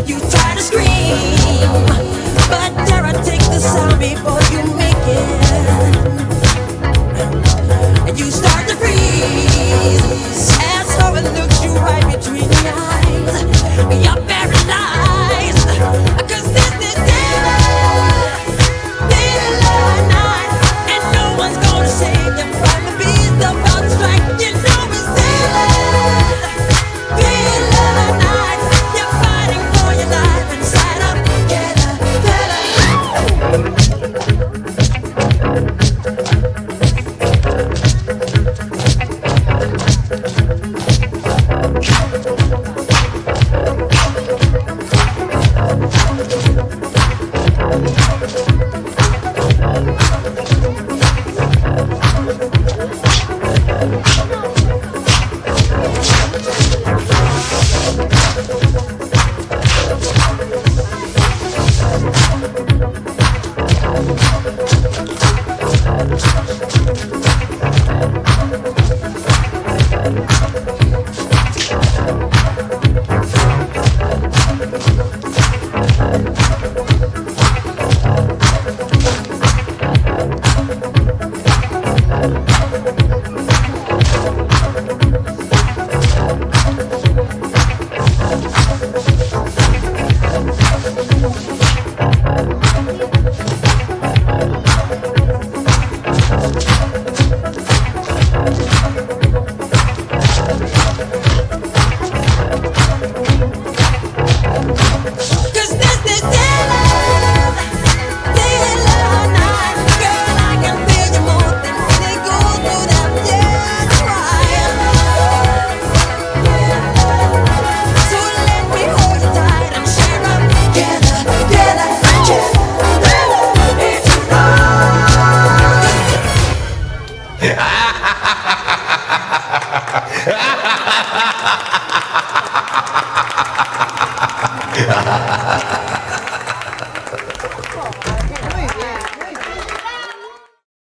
You try to scream, but terror takes the sound before you make it. And you start to freeze as horror looks you right between the eyes. You're paralyzed, 'cause this is daylight night, and no one's gonna save you from the beast about to strike. You know it's daylight night. You're fighting for your life inside of Ha ha ha ha ha!